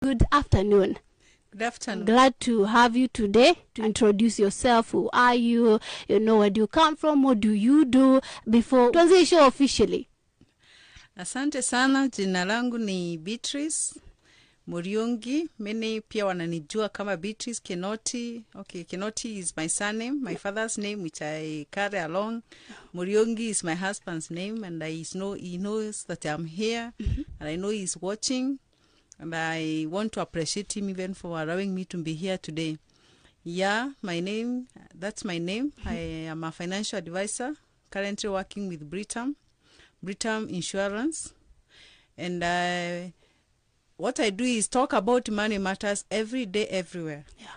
good afternoon. Good afternoon. Glad to have you today to introduce yourself. Who are you? You know, where do you come from? What do you do? Before tuanze show officially. Asante sana, jina langu ni Beatrice Muriungi. Many pia wananijua kama Beatrice Kinoti. Okay, Kinoti is my surname, my father's name, which I carry along. Muriungi is my husband's name, and he knows that I'm here, and I know he's watching. And I want to appreciate him even for allowing me to be here today. Yeah, that's my name. I am a financial advisor, currently working with Britam Insurance. And what I do is talk about money matters every day, everywhere. Yeah.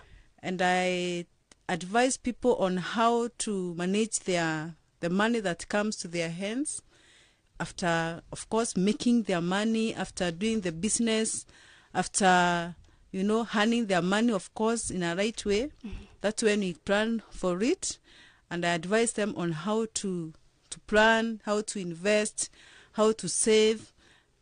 And I advise people on how to manage the money that comes to their hands, after, of course, making their money, after doing the business, after, earning their money, of course, in a right way. That's when we plan for it. And I advise them on how to plan, how to invest, how to save,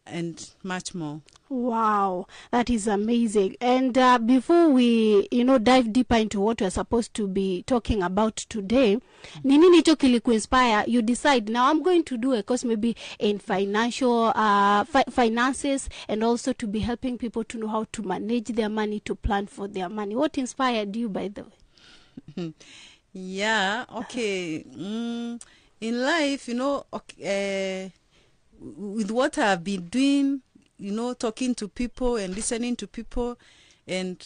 and much more. Wow, that is amazing. And before we, dive deeper into what we're supposed to be talking about today, nini nicho kilikuinspire you decide now I'm going to do a course maybe in financial finances, and also to be helping people to know how to manage their money, to plan for their money. What inspired you, by the way? Yeah, okay. In life, with what I've been doing, talking to people and listening to people and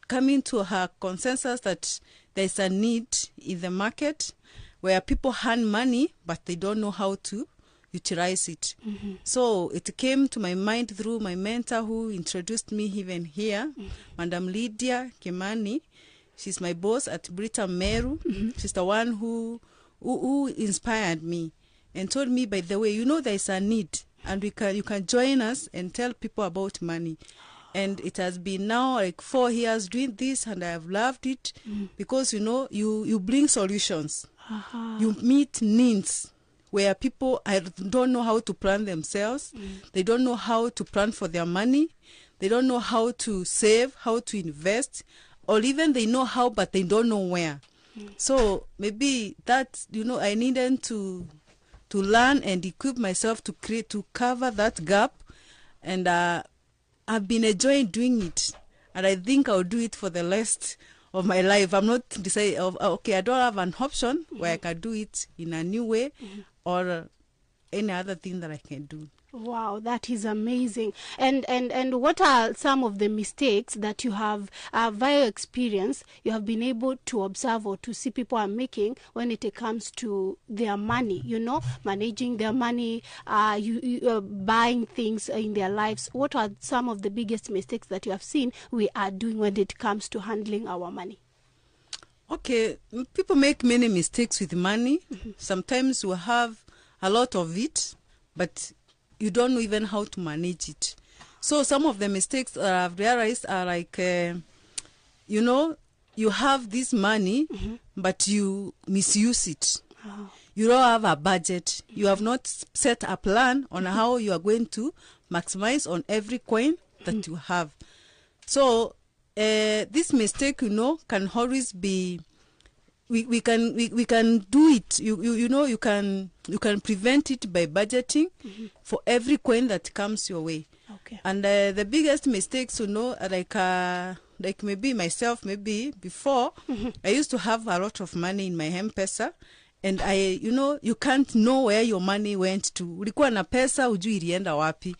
coming to a consensus that there's a need in the market where people earn money, but they don't know how to utilize it. So it came to my mind through my mentor who introduced me even here, Madam Lydia Kimani. She's my boss at Britam Meru. She's the one who inspired me and told me, by the way, there's a need, and you can join us and tell people about money. And it has been now like 4 years doing this, and I have loved it because, you bring solutions. You meet needs where people don't know how to plan themselves. They don't know how to plan for their money. They don't know how to save, how to invest, or even they know how, but they don't know where. So maybe that, I needed to learn and equip myself to cover that gap. And I've been enjoying doing it. And I think I'll do it for the rest of my life. I'm not deciding, okay, I don't have an option where I can do it in a new way or any other thing that I can do. Wow, that is amazing. And what are some of the mistakes that you have, via experience, you have been able to observe or to see people are making when it comes to their money, managing their money, buying things in their lives? What are some of the biggest mistakes that you have seen we are doing when it comes to handling our money? Okay, people make many mistakes with money. Sometimes you have a lot of it, but you don't know even how to manage it. So some of the mistakes that I've realized are like, you have this money, but you misuse it. You don't have a budget. You have not set a plan on how you are going to maximize on every coin that you have. So this mistake, can always be, we can do it. You can prevent it by budgeting for every coin that comes your way. Okay. And the biggest mistakes, like maybe myself, maybe before, I used to have a lot of money in my M-Pesa, and you can't know where your money went to. Ulikuwa na pesa, hujui ilienda wapi.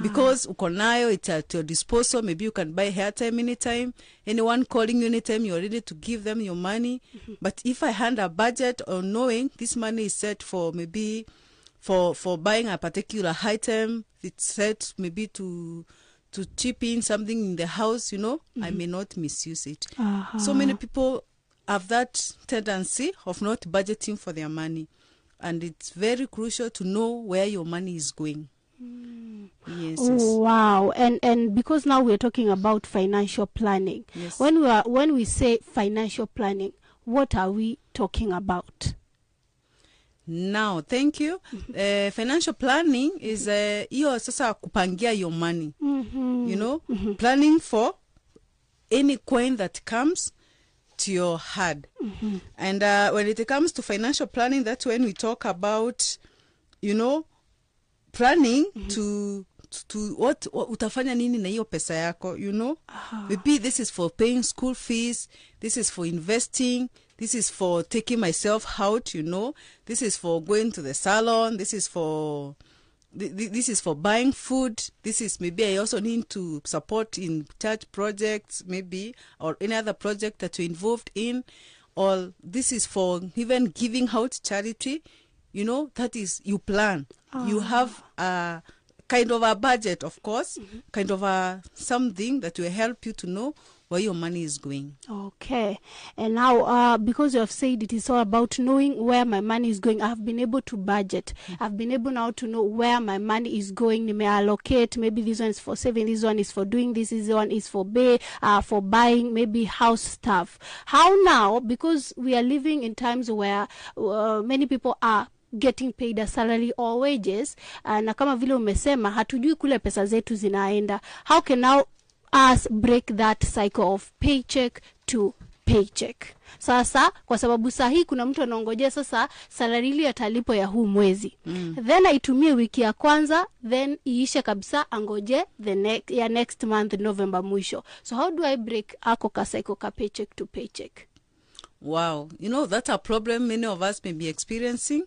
Because uko nayo, it's at your disposal. Maybe you can buy airtime anytime. Anyone calling you anytime, you're ready to give them your money. But if I had a budget on knowing this money is set for maybe for buying a particular item, it's set maybe to chip in something in the house, I may not misuse it. So many people have that tendency of not budgeting for their money, and it's very crucial to know where your money is going. Yes. Wow. And because now we're talking about financial planning. Yes. When we say financial planning, what are we talking about? Now, thank you. Financial planning is hiyo sasa kupangia your money. You know, planning for any coin that comes to your hand. And when it comes to financial planning, that's when we talk about, you know, planning to what utafanya nini na hiyo pesa yako, you know. Maybe this is for paying school fees, this is for investing, this is for taking myself out, you know, this is for going to the salon, this is for buying food, this is maybe I also need to support in church projects maybe, or any other project that you're involved in, or this is for even giving out charity, you know. That is, you plan. You have a kind of a budget, of course, kind of a something that will help you to know where your money is going. Okay. And now, because you have said it is all about knowing where my money is going, I have been able to budget. I've been able now to know where my money is going. You may allocate, maybe this one is for saving, this one is for doing this one is for buying maybe house stuff. How now, because we are living in times where many people are getting paid a salary or wages, na kama vile umesema hatujui kule pesa zetu zinaenda. How can now us break that cycle of paycheck to paycheck? Sasa kwa sababu sahi kuna mtu anaongojea sasa salary ile atalipo ya huu mwezi, then aitumie wiki ya kwanza, then iishe kabisa, angoje the next month November mwisho. So how do I break ako ka cycle ka paycheck to paycheck? Wow, you know, that's a problem many of us may be experiencing.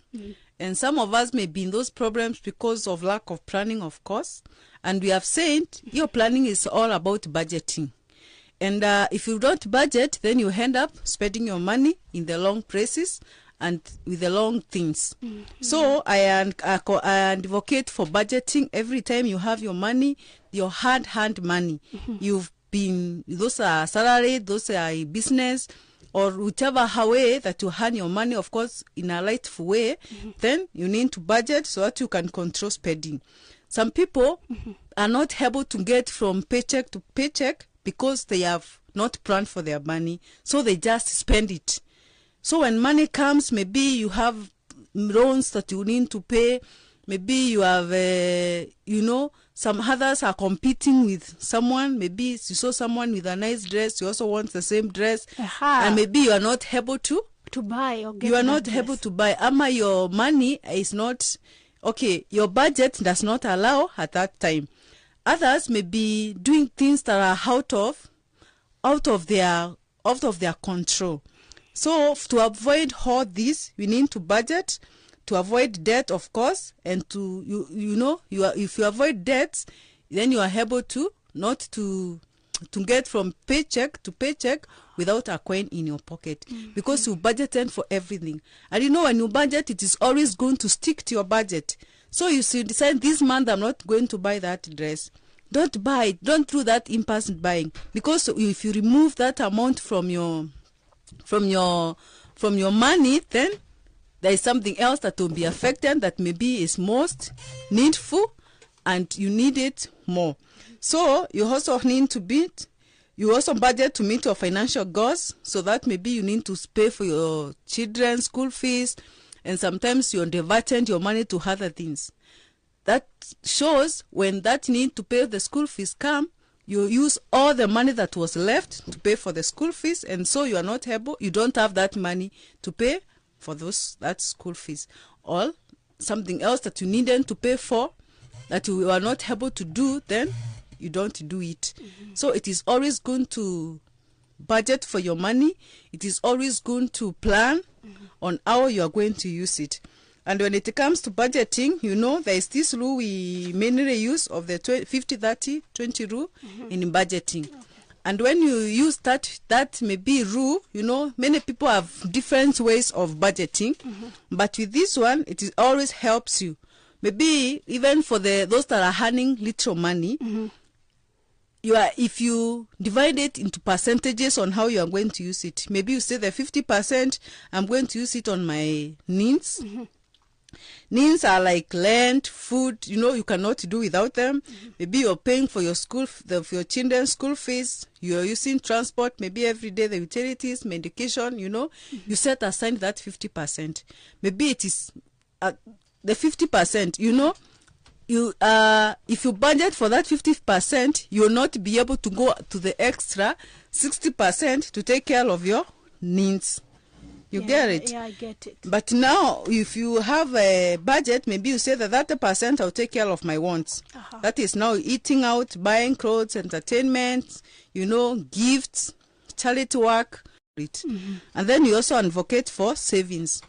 And some of us may be in those problems because of lack of planning, of course. And we have said your planning is all about budgeting. And if you don't budget, then you end up spending your money in the long places and with the long things. So I advocate for budgeting every time you have your money, your hand money. You've been, those are salary, those are business, or whichever way that you earn your money, of course, in a rightful way, then you need to budget so that you can control spending. Some people are not able to get from paycheck to paycheck because they have not planned for their money, so they just spend it. So when money comes, maybe you have loans that you need to pay, maybe you have, you know, some others are competing with someone. Maybe you saw someone with a nice dress, you also want the same dress, and maybe you are not able to buy or get. You are not able to buy. Ama your money is not okay. Your budget does not allow at that time. Others may be doing things that are out of their control. So to avoid all this, we need to budget. To avoid debt, of course, and to if you avoid debts, then you are able to not to get from paycheck to paycheck without a coin in your pocket, because you budgeted for everything. And you know, when you budget, it is always going to stick to your budget. So you should decide, this month I'm not going to buy that dress. Don't buy it. Don't do that impulse buying, because if you remove that amount from your money, then there is something else that will be affected that maybe is most needful and you need it more. So you also need to budget to meet your financial goals, so that maybe you need to pay for your children's school fees, and sometimes you're diverting your money to other things. That shows when that need to pay the school fees come, you use all the money that was left to pay for the school fees, and so you don't have that money to pay for that school fees, or something else that you needed to pay for that you are not able to do, then you don't do it. So it is always going to budget for your money. It is always going to plan on how you are going to use it. And when it comes to budgeting, you know, there is this rule we mainly use of the 50-30-20 rule in budgeting. Okay. And when you use that may be rule, you know, many people have different ways of budgeting. But with this one, it always helps you. Maybe even for those that are earning little money, if you divide it into percentages on how you are going to use it. Maybe you say the 50%, I'm going to use it on my needs. Needs are like rent, food, you know, you cannot do without them. Maybe you're paying for your for your children's school fees. You're using transport, maybe every day, the utilities, medication, you know. You set aside that 50%. Maybe it is the 50%, you know, you if you budget for that 50%, you'll not be able to go to the extra 60% to take care of your needs. You get it? Yeah, I get it. But now, if you have a budget, maybe you say that 30% I'll take care of my wants. That is now eating out, buying clothes, entertainment, you know, gifts, charity work. And then you also advocate for savings.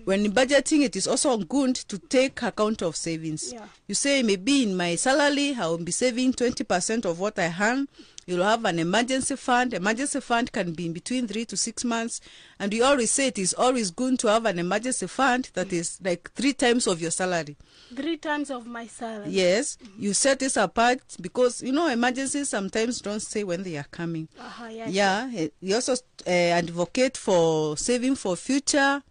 When budgeting, it is also good to take account of savings. Yeah. You say, maybe in my salary, I will be saving 20% of what I earn. You'll have an emergency fund. Emergency fund can be in between 3 to 6 months. And we always say it is always good to have an emergency fund that is like 3 times of your salary. 3 times of my salary? Yes. You set this apart because, you know, emergencies sometimes don't say when they are coming. You also advocate for saving for future,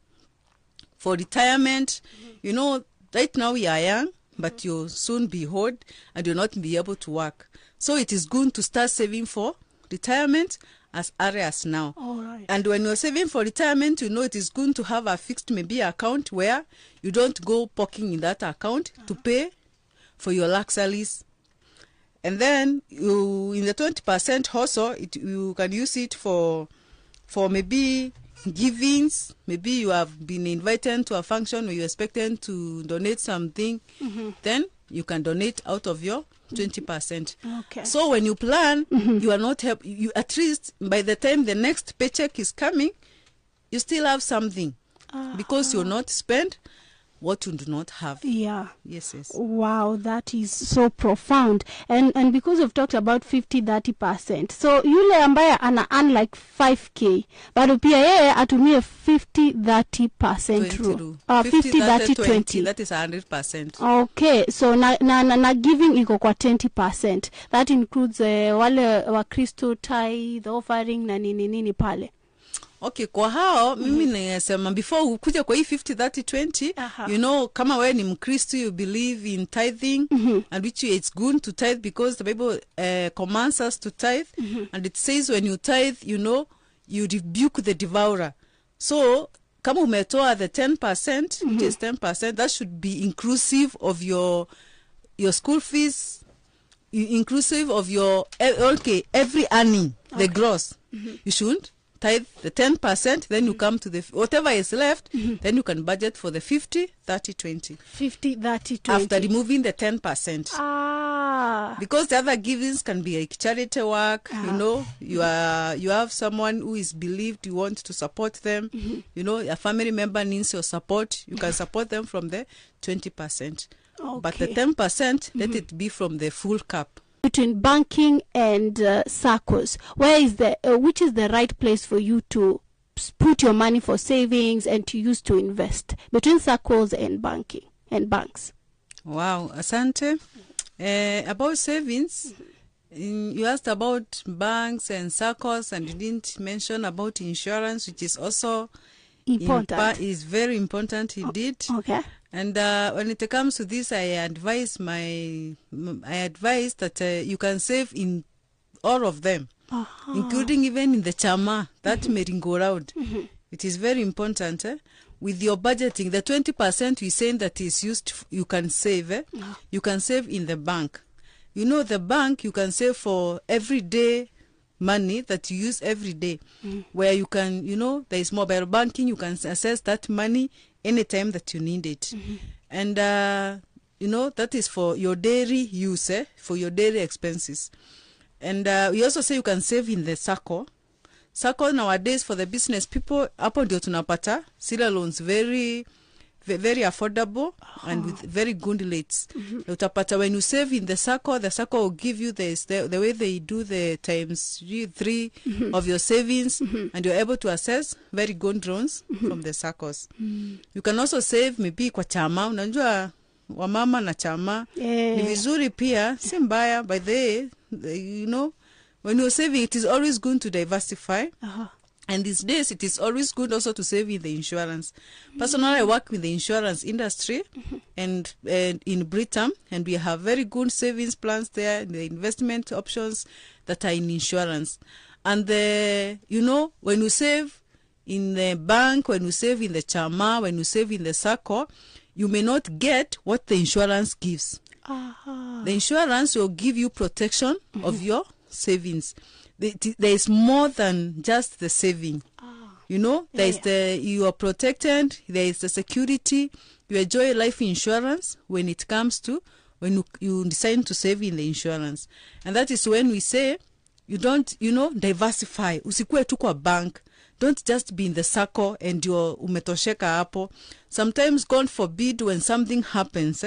for retirement. You know, right now we are young, but you'll soon be old and you'll not be able to work. So it is good to start saving for retirement as early as now. All right. And when you're saving for retirement, you know it is good to have a fixed maybe account where you don't go poking in that account to pay for your luxuries. And then you, in the 20% also, you can use it for maybe givings. Maybe you have been invited to a function where you're expecting to donate something. Then you can donate out of your 20%. Okay. So when you plan, you are not you at least by the time the next paycheck is coming, you still have something because you'll not spend what you do not have. Yeah. Yes. Wow, that is so profound. And because we've talked about 50-30%, so yule ambaye ana earn like 5k bado pia yeye atumie 50-30% rule. 50-30-20. That is 100%. Okay, so na giving iko kwa 20%. That includes wale wa Kristo tithe, offering na nini pale. Okay, kwa hao mimi nasema before ukuje kwa hii 50-30-20, you know, kama wewe ni Mkristo, you believe in tithing, and which it's good to tithe because the Bible commands us to tithe, and it says when you tithe, you know, you rebuke the devourer. So kama umetoa the 10%, which is 10%, that should be inclusive of your school fees, inclusive of your every earning, the gross. You shouldn't tithe the 10%, then you come to the whatever is left, then you can budget for the 50-30-20. 50-30-20. After removing the 10%. Because the other givings can be like charity work, you know, you have someone who is believed, you want to support them, you know, a family member needs your support, you can support them from the 20%. Okay. But the 10%, let it be from the full cap. Between banking and SACCOs, which is the right place for you to put your money for savings and to use to invest? Between SACCOs and banking and banks. Wow, asante. About savings, you asked about banks and SACCOs, and you didn't mention about insurance, which is also important. Is very important indeed. Okay. And when it comes to this, I advise that you can save in all of them, including even in the chama, that merry-go-round. It is very important. With your budgeting, the 20% we saying that is used, you can save. You can save in the bank. You know, the bank, you can save for everyday money that you use every day, where you can, you know, there is mobile banking, you can access that money anytime that you need it. And you know, that is for your daily use, for your daily expenses. And we also say you can save in the SACCO. SACCO nowadays for the business people, hapo ndio tunapata sila loans very affordable and with very good rates. Utapata when you save in the SACCO will give you the way they do the times 3 of your savings, and you're able to access very good loans from the SACCOs. You can also save maybe kwa chama. Unajua wamama na chama ni vizuri pia, si mbaya. By the way, you know, when you're saving, it is always good to diversify. And these days, it is always good also to save in the insurance. Personally, I work with the insurance industry and in Britain, and we have very good savings plans there, the investment options that are in insurance. And, you know, when you save in the bank, when you save in the chama, when you save in the SACCO, you may not get what the insurance gives. Uh-huh. The insurance will give you protection of your savings. There is more than just the saving. You know, you are protected, there is the security. You enjoy life insurance when it comes to when you decide to save in the insurance. And that is when we say, you don't, diversify. Usikue tu kwa bank. Don't just be in the circle and you're umetosheka hapo. Sometimes, God forbid, when something happens,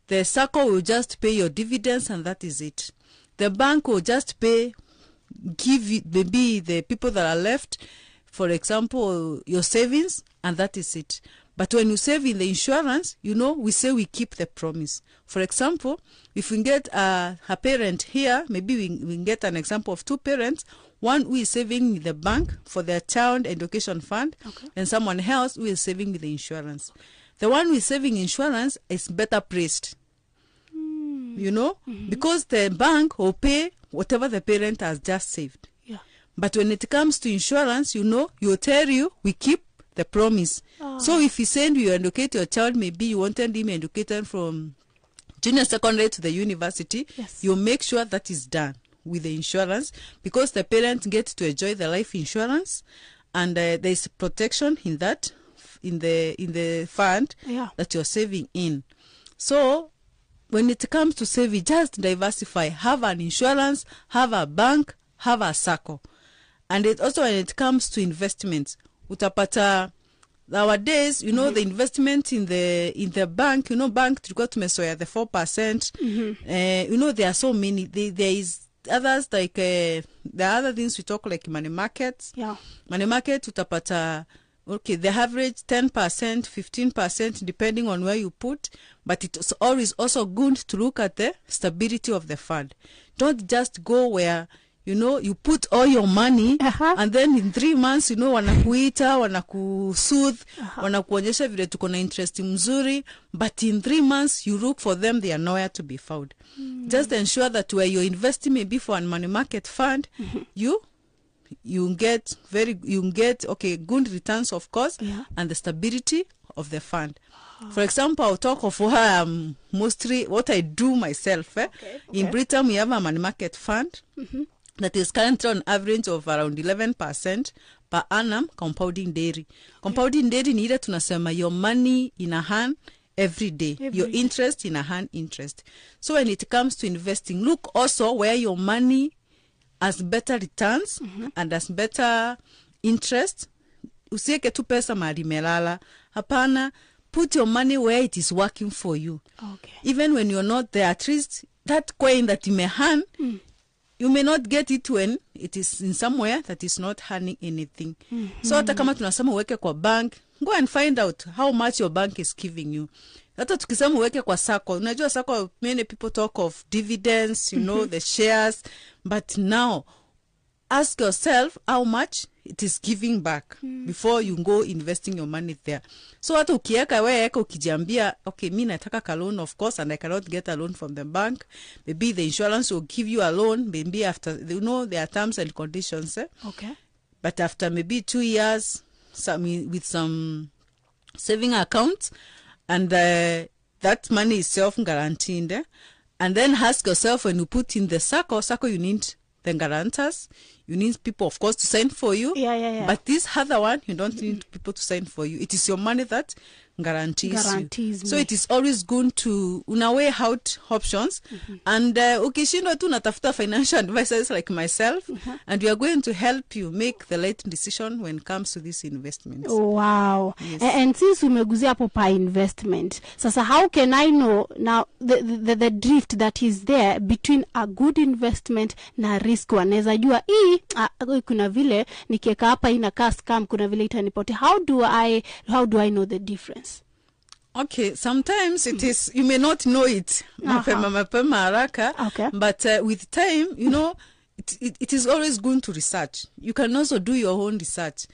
the circle will just pay your dividends and that is it. The bank will just give you, maybe the people that are left, for example, your savings, and that is it. But when you save in the insurance, we say we keep the promise. For example, if we get a parent here, maybe we get an example of 2 parents, one who is saving in the bank for their child education fund, and someone else who is saving with the insurance. The one who is saving insurance is better priced, because the bank will pay whatever the parent has just saved. Yeah. But when it comes to insurance, you'll tell you, we keep the promise. So if you send you educate your child, maybe you wanted him educated from junior secondary to the university, you make sure that is done with the insurance, because the parents get to enjoy the life insurance, and there is protection in that, in the fund that you're saving in. So when it comes to saving, just diversify. Have an insurance, have a bank, have a circle. And it also, when it comes to investments, utapata nowadays, the investment in the bank, bank tulikuwa tumesoya the 4%. There are so many. There is others like the other things we talk like money markets. Yeah. Money market utapata the average 10%, 15%, depending on where you put. But it's always also good to look at the stability of the fund. Don't just go where you put all your money and then in 3 months, wanakuita, wanakusoothe, wanakuonyesha vile tuko na interest mzuri, but in 3 months you look for them, they are nowhere to be found. Just ensure that where you're investing, maybe for a money market fund, you get good returns, of course, and the stability of the fund. For example, I'll talk of mostly what I do myself. In Britain, we have a money market fund that is currently on average of around 11% per annum compounding daily. Compounding daily ni ile tunasema your money in a hand every day. Your interest in a hand interest. So when it comes to investing, look also where your money has better returns and has better interest. Usieke tu pesa mahali melala. Hapana, put your money where it is working for you. Even when you're not there, at least that coin that you may hand, you may not get it when it is in somewhere that is not earning anything. So hata kama tunasema uweke kwa bank, go and find out how much your bank is giving you. Hata tukisema uweke kwa sako, unajua sako, many people talk of dividends, the shares, but now ask yourself how much it is giving back before you go investing your money there. So hata ukieka weka ukijiambia, okay, mimi nataka a loan, of course, and I cannot get a loan from the bank. Maybe the insurance will give you a loan, maybe after, there are terms and conditions. But after maybe 2 years, with some saving accounts, and that money is self-guaranteed. And then ask yourself, when you put in the circle, you need the guarantors. You need people, of course, to sign for you. But this other one, you don't need people to sign for you. It is your money that guarantees you. So it is always good to weigh out options. And ukishindwa tu natafuta financial advisors like myself, and we are going to help you make the right decision when it comes to these investments. Wow. Yes. And since umeguzia hapo pa investment, sasa how can I know now the drift that is there between a good investment na risk one? Naweza jua kuna vile nikiweka hapa inakaa scam, kuna vile itanipotea. How do I know the difference? Okay, sometimes it is, you may not know it, mapema haraka, but with time, it is always good to research. You can also do your own research.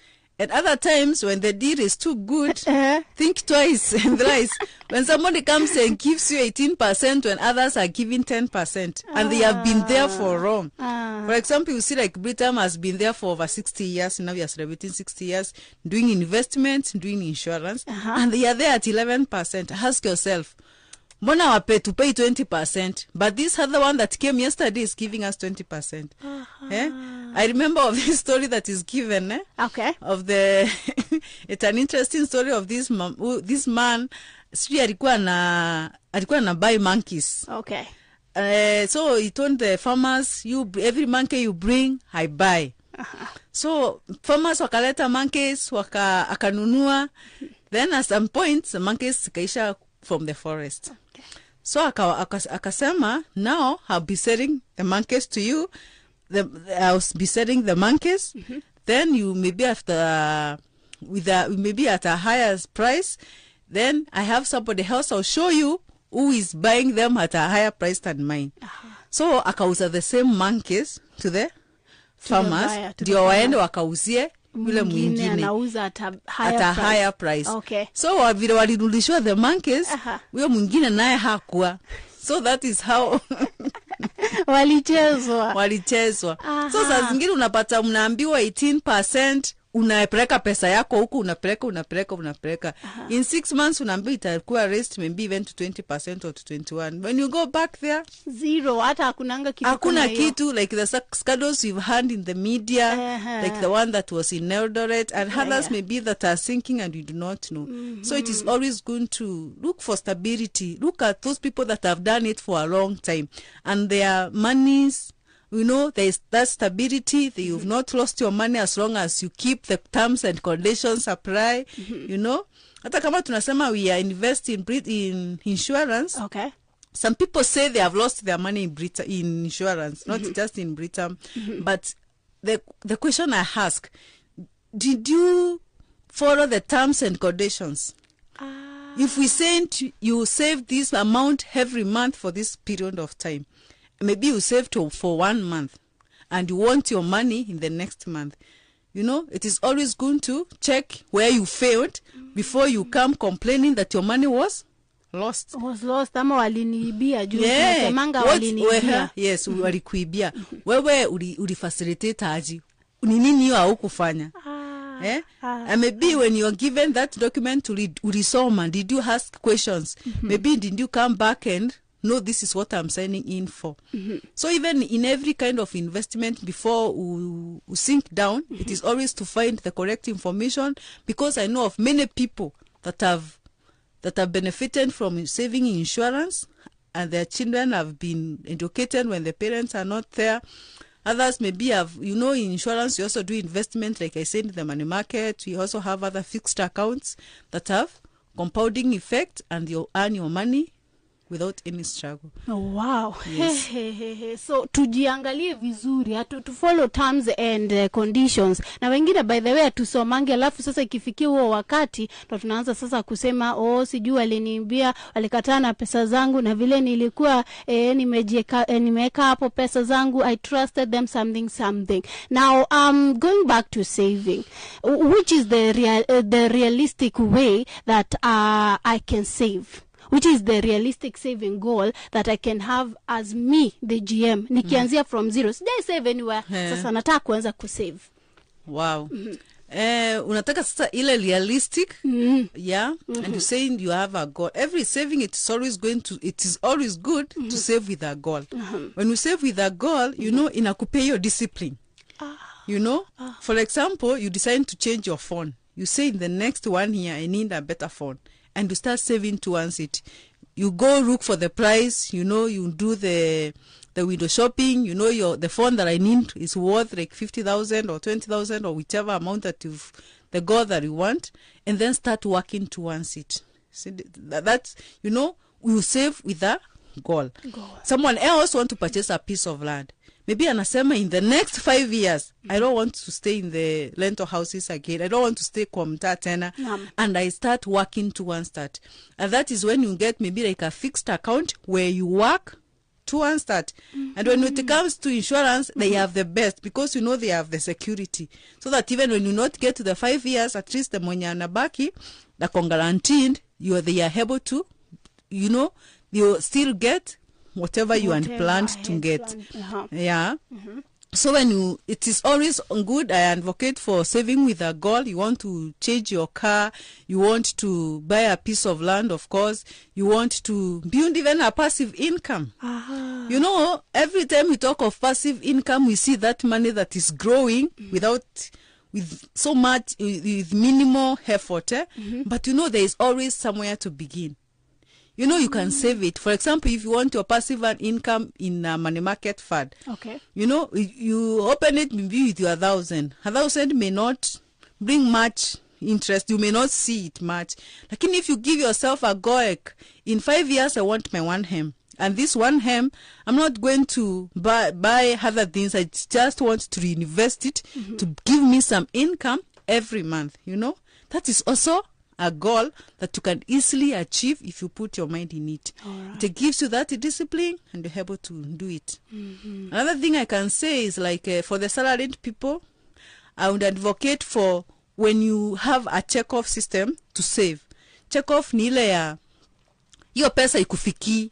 And other times when the deal is too good, think twice and thrice. When somebody comes and gives you 18% when others are giving 10% and they have been there for long. For example, you see like Britain has been there for over 60 years. Now we are celebrating 60 years doing investments, doing insurance, and they are there at 11%. Ask yourself, Mbona wape to pay 20%, but this other one that came yesterday is giving us 20%. I remember of this story that is given. Okay. Of the, it's an interesting story of this man. Alikuwa na buy monkeys. Okay. So he told the farmers, every monkey you bring, I buy. So farmers wakaleta monkeys, akanunua. Then at some point, the monkeys kaisha from the forest. Okay. So akasema, now I'll be selling the monkeys to you. I'll be selling the monkeys. Then you maybe after maybe at a higher price. Then I have somebody else. I'll show you who is buying them at a higher price than mine. So akauza the same monkeys to the farmers. Ndio waende wakauzie yule mwingine anauza at a higher price. Okay. So vile walirudishwa the monkeys, huyo mwingine naye hakuwa. So that is how walichezwa. So saa zingine unapata mnaambiwa 18%, unapeleka pesa yako huku, unapeleka. In 6 months unaambiwa itakuwa raised maybe even to 20% or to 21%. When you go back there, zero. Hata hakuna kitu like the scandals you've had in the media, like the one that was in Eldoret, and others maybe that are sinking and you do not know. So it is always going to look for stability. Look at those people that have done it for a long time and their monies. You know, there is that stability. You've not lost your money as long as you keep the terms and conditions apply. You know, hata kama tunasema we are investing in insurance. Okay. Some people say they have lost their money in insurance, not just in Britain. But the question I ask, did you follow the terms and conditions? If we say you save this amount every month for this period of time, maybe you saved for 1 month and you want your money in the next month. You know, it is always good to check where you failed before you come complaining that your money was lost. Ama waliniibia juu. Tunasemanga waliniibia. Yes, walikuibia. Wewe ulifacilitate aje? Ni nini hiyo haukufanya? And maybe when you are given that document to read, ulisoma, did you ask questions? Maybe did you come back and no, this is what I'm signing in for. So even in every kind of investment, before we sink down, it is always to find the correct information, because I know of many people that have benefited from saving in insurance, and their children have been educated when the parents are not there. Others maybe have, you know, in insurance, you also do investment, like I said, in the money market. We also have other fixed accounts that have compounding effect, and you earn your money without any struggle. Oh, wow. Yes. So tujiangalie vizuri, to follow terms and conditions. Na wengine by the way tusomange, alafu sasa ikifikia huo wakati ndo tunaanza sasa kusema sijui aliniambia alikataa na pesa zangu, na vile nilikuwa nimeweka hapo pesa zangu, I trusted them something. Now going back to saving, which is the realistic way that I can save? Which is the realistic saving goal that I can have as me, the GM? Nikianzia from zero. Sijai save anywhere. Sasa nataka kuanza kusave. Wow. Unataka sasa ile realistic. Yeah. And you're saying you have a goal. Every saving, it is always good to save with a goal. When you save with a goal, you know, inakupe your discipline. You know, for example, you decide to change your phone. You say in the next 1 year, I need a better phone. And you start saving towards it. You go look for the price, you know, you do the window shopping, you know, the phone that I need is worth like 50,000 or 20,000 or whichever amount that the goal that you want, and then start working towards it. See, that's, you know, you save with a goal. Someone else want to purchase a piece of land. Maybe anasema in the next 5 years, I don't want to stay in the rental houses again. I don't want to stay kwa mtaa tena. And I start working towards that. And that is when you get maybe like a fixed account where you work who wants that? And when it comes to insurance, they have the best, because they have the security, so that even when you not get to the 5 years, at least the mwenye anabaki the guaranteed, they are able to, you still get whatever you had planned to get. Yeah. So it is always good. I advocate for saving with a goal. You want to change your car, you want to buy a piece of land, of course, you want to build even a passive income. Every time we talk of passive income, we see that money that is growing with so much, with minimal effort. But there is always somewhere to begin. You can save it. For example, if you want your passive income in a money market fund, okay, you open it maybe with your 1,000. 1,000 may not bring much interest. You may not see it much. Like, if you give yourself a goal, in 5 years, I want my 1 hem. And this 1 hem, I'm not going to buy other things. I just want to reinvest it to give me some income every month. That is also a goal that you can easily achieve if you put your mind in it. Right. It gives you that discipline and you're able to do it. Another thing I can say is like for the salaried people, I would advocate for when you have a check-off system to save. Check-off ni ile ya hiyo pesa ikufiki.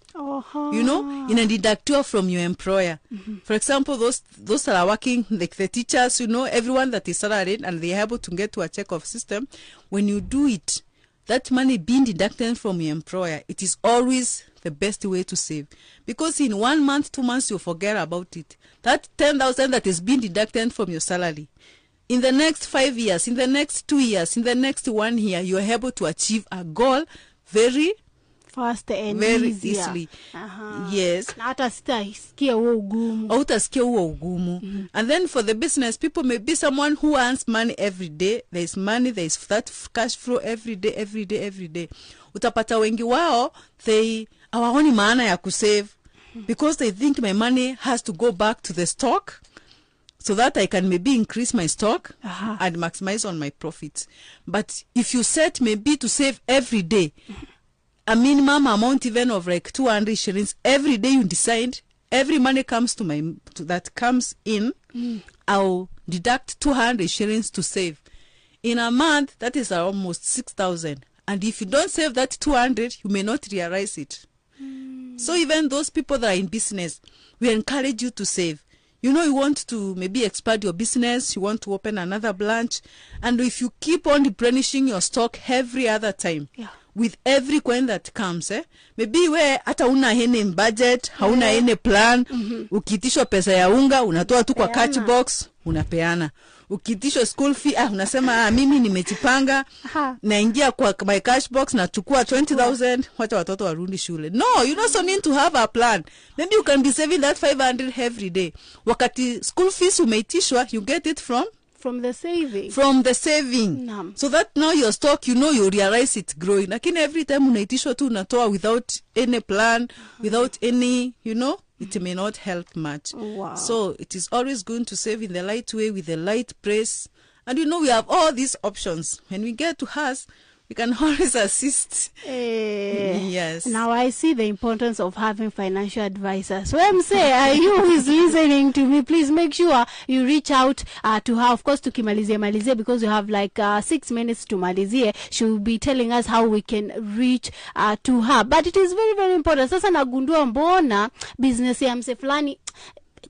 Inadidactiwa from your employer. For example, those that are working, like the teachers, everyone that is salaried and they are able to get to a check-off system, when you do it, that money being deducted from your employer, it is always the best way to save. Because in 1 month, 2 months, you forget about it. That 10,000 that is being deducted from your salary, in the next 5 years, in the next 2 years, in the next 1 year, you are able to achieve a goal very faster and very easier. Easily. Yes. Utasikia huo ugumu. And then for the business people, maybe someone who earns money every day, there is money, there is that cash flow every day. Utapata wengi wao, they hawaoni maana ya kusave because they think my money has to go back to the stock so that I can maybe increase my stock and maximize on my profits. But if you set maybe to save every day, a minimum amount even of like 200 shillings every day, you decide every money comes that comes in, I'll deduct 200 shillings to save. In a month, that is almost 6,000. And if you don't save that 200, you may not realize it. So even those people that are in business, we encourage you to save. You want to maybe expand your business, you want to open another branch, and if you keep on replenishing your stock every other time, with every coin that comes, maybe where hata una hene budget, hauna hene plan, ukitishwa pesa ya unga, unatoa tu kwa catch box, unapeana. Ukitishwa school fee, unasema mimi nimejipanga, naingia kwa my cash box, nachukua 20,000, wacha watoto warudi shule. No, you also need to have a plan. Maybe you can be saving that 500 every day. Wakati school fees umeitishwa, you get it from the saving. From the saving. So that now your stock, you realize it's growing. Lakini every time unaitishwa tu unatoa without any plan, without any, it may not help much. Wow. So it is always good to save in the light way with the light price. And we have all these options. When we get to us, we can always assist. Yes. Now I see the importance of having financial advisors. So I'm saying, you who is listening to me, please make sure you reach out to her. Of course, to Malizie, because you have like 6 minutes to Malizie. She will be telling us how we can reach to her. But it is very, very important. Sasa nagundua mbona business ya mse fulani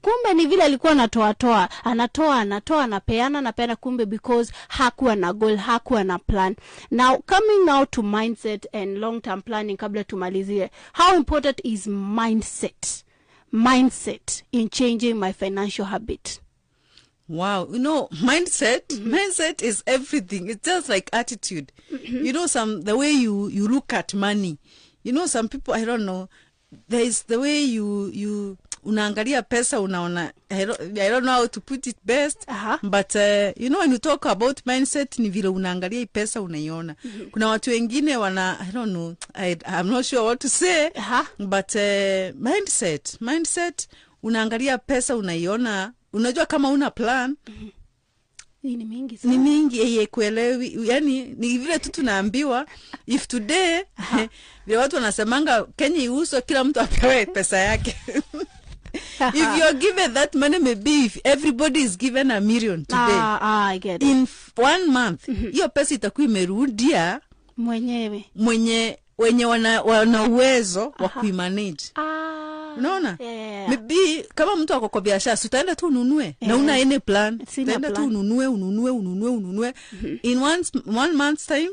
kumbe ni vile alikuwa anatoa anapeana kumbe because hakuwa na goal, hakuwa na plan. Now coming now to mindset and long term planning, kabla tumalizie, how important is mindset in changing my financial habit? Wow, mindset is everything. It's just like attitude. The way you look at money. Some people, I don't know, there is the way you unaangalia pesa, unaona, I don't know how to put it best, but when you talk about mindset, ni vile unaangalia pesa unaiona. Kuna watu wengine I don't know, I'm not sure what to say, but mindset, unaangalia pesa unaiona, unajua kama una plan, Ni mingi sana. Ni mingi kuelewi. Yani ni vile tu tunaambiwa if today vile watu wanasemanga Kenya iuzwe kila mtu apewe pesa yake. If you're given that money, maybe if everybody is given $1 million today, I get it. in 1 month, hiyo pesa itakuwa imerudia wenye wana uwezo wa kuimanage. Unaona? Yeah. Maybe kama mtu ako kwa biashara, utaenda tu ununue na una any plan. Utaenda tu ununue. In one month's time,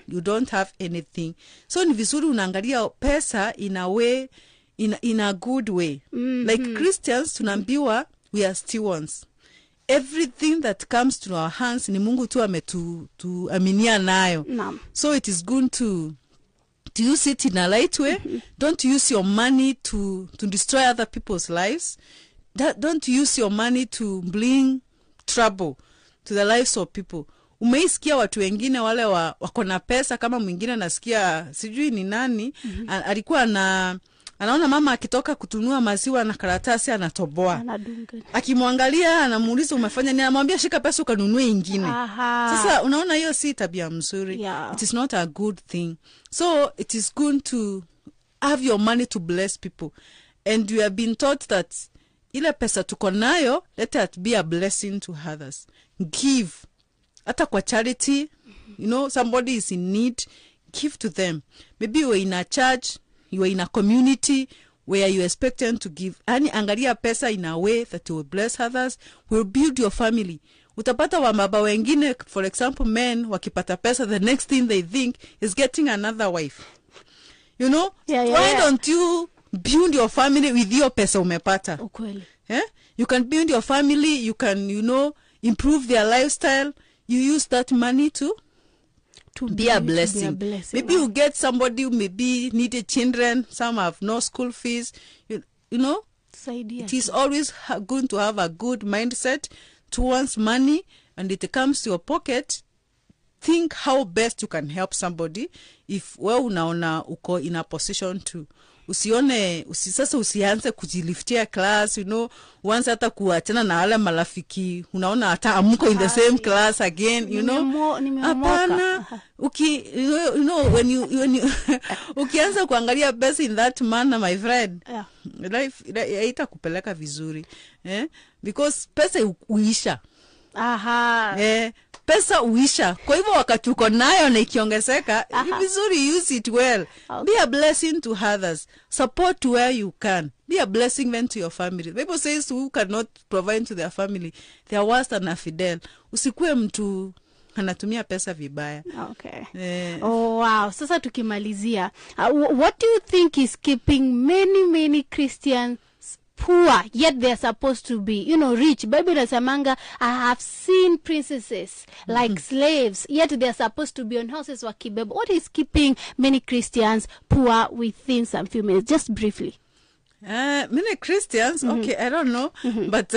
you don't have anything. So ni vizuri unaangalia pesa in a way, in a good way. Like Christians, tunaambiwa we are stewards. Everything that comes to our hands ni Mungu tu ametuaminia nayo. So it is good to use it in a light way. Don't use your money to destroy other people's lives. Don't use your money to bring trouble to the lives of people. Umeisikia watu wengine wale wako na pesa, kama mwingine nasikia sijui ni nani, alikuwa anaona mama akitoka kutunua maziwa na karatasi anatoboa. Akimwangalia anamuuliza umefanya nini, anamwambia shika pesa ukanunue ingine. Sasa unaona hiyo si tabia mzuri. It is not a good thing. So it is good to have your money to bless people. And you have been taught that ile pesa tuko nayo, let it be a blessing to others. Give. Hata kwa charity, somebody is in need, give to them. Maybe you are in a church, you are in a community where you expect them to give. Angalia pesa in a way that will bless others, will build your family. Utapata wababa wengine, for example, men, wakipata pesa, the next thing they think is getting another wife. Why don't you build your family with your pesa umepata? Ukweli. You can build your family, you can, improve their lifestyle. You use that money to be a blessing. Maybe you get somebody who maybe needed children, some have no school fees. It is always good to have a good mindset towards money, and it comes to your pocket. Think how best you can help somebody if unaona uko in a position to. Usianze kujiliftia class, once hata kuachana na wale marafiki, unaona hata amuko in the same class again, Hapana. When you ukianza kuangalia pesa in that manner, my friend, life haitakupeleka vizuri. Because pesa uisha. Pesa uisha. Kwa hivyo wakati uko nayo na ikiongezeka, ni vizuri use it well. Be a blessing to others. Support where you can. Be a blessing then to your family. People says who cannot provide to their family, they are worse than a fidel. Usikue mtu anatumia pesa vibaya. Oh wow. Sasa tukimalizia, what do you think is keeping many Christians poor, yet they're supposed to be, rich? Bible nasamanga, I have seen princesses like slaves, yet they're supposed to be on horses wakibeba. What is keeping many Christians poor within some few minutes? Just briefly. Many Christians, okay, I don't know, but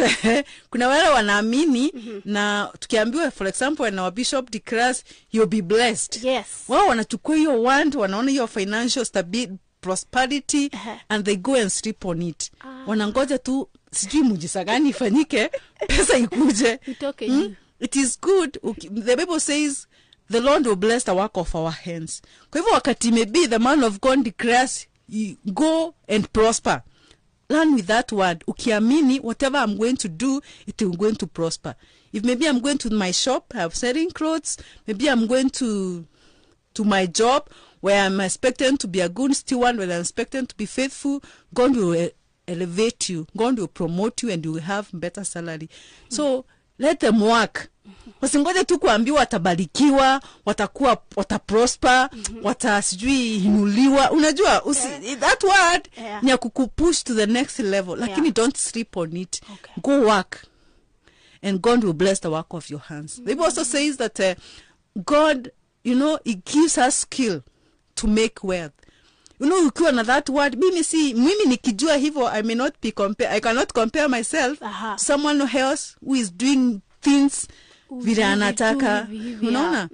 kuna wale wanaamini na tukiambiwa, for example, when our bishop declares you'll be blessed. Yes. Wao wanachukua hiyo wanaona hiyo financial stability, prosperity, and they go and sleep on it. Wanangoja tu sijui muujiza gani ifanyike pesa ikuje. It is good. The Bible says the Lord will bless the work of our hands. Kwa hivyo wakati maybe the man of God declares you go and prosper, learn with that word. Ukiamini whatever I'm going to do, it will going to prosper. If maybe I'm going to my shop, I'm selling clothes, maybe I'm going to my job where I'm expecting to be a good steward, where I'm expecting to be faithful, God will elevate you, God will promote you, and you will have better salary. So let them work. Wasingoje tu kuambiwa watabarikiwa, wataprosper, watasijui inuliwa. Unajua, that word ni ya kukupush to the next level. Lakini don't sleep on it. Go work. And God will bless the work of your hands. The Bible also says that God, it gives us skill to make wealth. Ukiwa na that word, mimi nikijua hivyo, I cannot compare myself to someone else who is doing things vile anataka, unaona.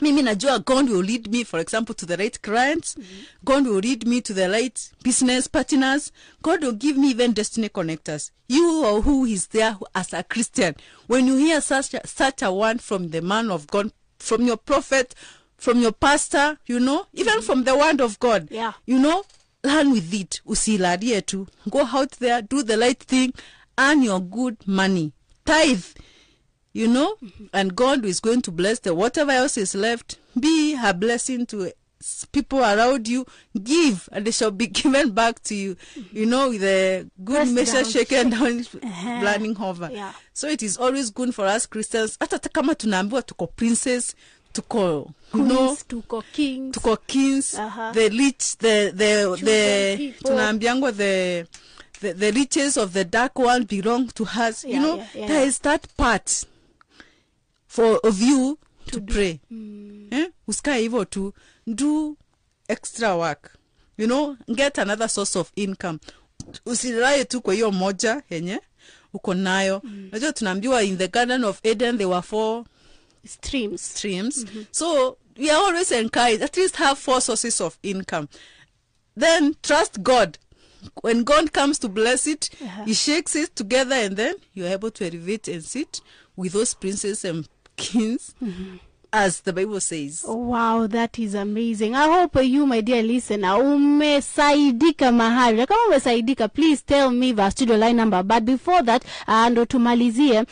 Mimi najua God will lead me, for example, to the right clients. God will lead me to the right business partners. God will give me even destiny connectors. You or who is there as a Christian, when you hear such a one from the man of God, from your prophet, from your pastor, you know, even from the word of God, you know, learn with it. Usilarie tu. Go out there, do the right thing, earn your good money. Tithe, you know, and God is going to bless the whatever else is left. Be a blessing to people around you. Give, and they shall be given back to you. You know, with a good measure shaken down, running over. So it is always good for us Christians. Hata kama tunaambiwa tuko princess, tuko, you know, tuko kings, the rich, the tunaambiangwa the riches of the dark one belong to us. You know, there is that part of you to pray. Usikae hivyo tu, do extra work. You know, get another source of income. Usiraye tu kwa hiyo moja yenye uko nayo. Unajua tunaambiwa in the Garden of Eden there were 4 streams. So we are always encouraged at least have 4 sources of income. Then trust God. When God comes to bless it, he shakes it together, and then you're able to elevate and sit with those princes and kings, as the Bible says. Oh, wow, that is amazing. I hope you, my dear listener, umesaidika mahali. Kama umesaidika, please tell me the studio line number. But before that, ndo tumalizie,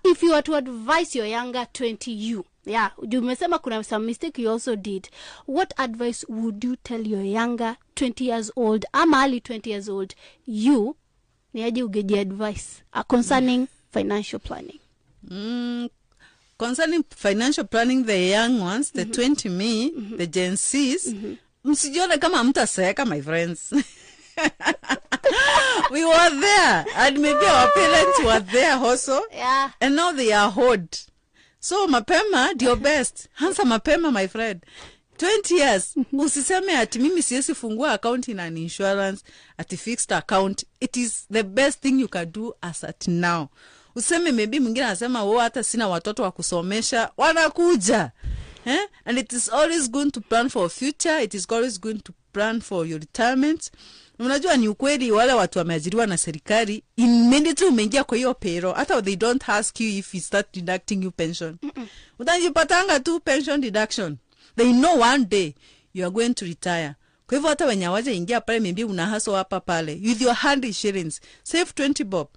if you were to advise your younger 20 you, umesema kuna some mistake you also did. What advice would you tell your younger 20 years old, ama early 20 years old, you, ni aje ugeji advice concerning financial planning? Concerning financial planning, the young ones, the 20 me, the Gen Zs, msijione kama mtaseka, my friends. We were there, and maybe our parents were there also, and now they are old. So mapema ndio best. Hansa mapema, my friend. 20 years. Usiseme ati mimi siwezi fungua account in an insurance, ati fixed account. It is the best thing you can do as at now. Useme maybe mwingine anasema hata sina watoto wa kusomesha, wanakuja. And it is always going to plan for a future. It is always going to plan for your retirement. Unajua ni ukweli wale watu wameajiriwa na serikali, immediately umeingia kwa hiyo payroll, hata they don't ask you if you start deducting you pension. Utajipatanga tu pension deduction. They know one day you are going to retire. Kwa hivyo hata wenye waje ingia pale maybe unahaso hapa pale with your hand insurance, save 20 bob.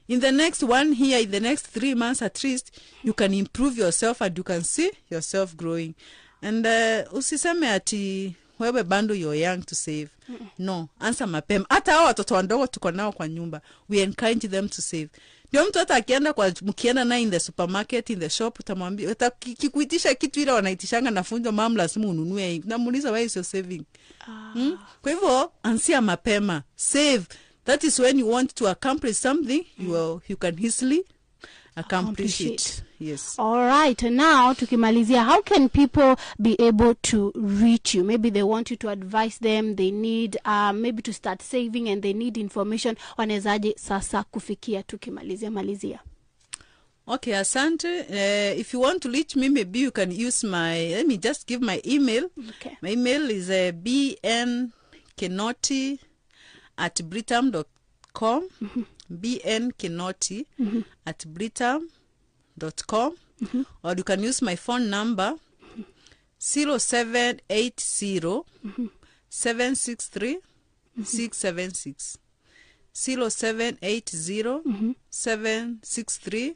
In the next 1 year, in the next 3 months at least, you can improve yourself and you can see yourself growing. And usiseme ati wewe bando you're young to save. No, answer mapema. Hata hao watoto wandogo tuko nao kwa nyumba, we encourage them to save. Ndio mtu hata akienda mkienda na in the supermarket, in the shop, utamwambia kikuitisha kitu ile wanaitishanga na funjo, mama lazima ununue. Namuuliza why is your saving? Kwa hivyo ansia mapema, save. That is when you want to accomplish something, you can easily accomplish it. Yes. All right. Now, tukimalizia, how can people be able to reach you? Maybe they want you to advise them. They need maybe to start saving and they need information. Wanezaje sasa kufikia tukimalizia? Okay, asante. If you want to reach me, maybe you can use let me just give my email. Okay. My email is bnkenoti@britam.com. bnkenoti@britam.com. Or you can use my phone number 0780 763 676. 0780 763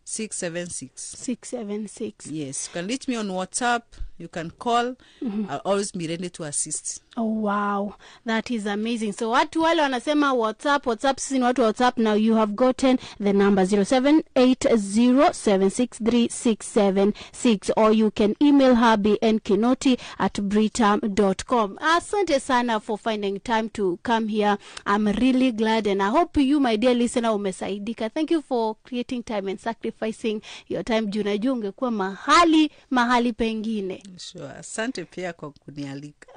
676. Yes, you can reach me on WhatsApp. You can call. I'll always be ready to assist. Oh, wow. That is amazing. So watu wale wanasema WhatsApp, sisi ni watu WhatsApp. Now you have gotten the number 0780763676, or you can email her bnkenoti@britam.com. Asante sana for finding time to come here. I'm really glad, and I hope you, my dear listener, umesaidika. Thank you for creating time and sacrificing your time. Junajua ungekuwa mahali pengine. Sure. Asante pia kwa kunialika.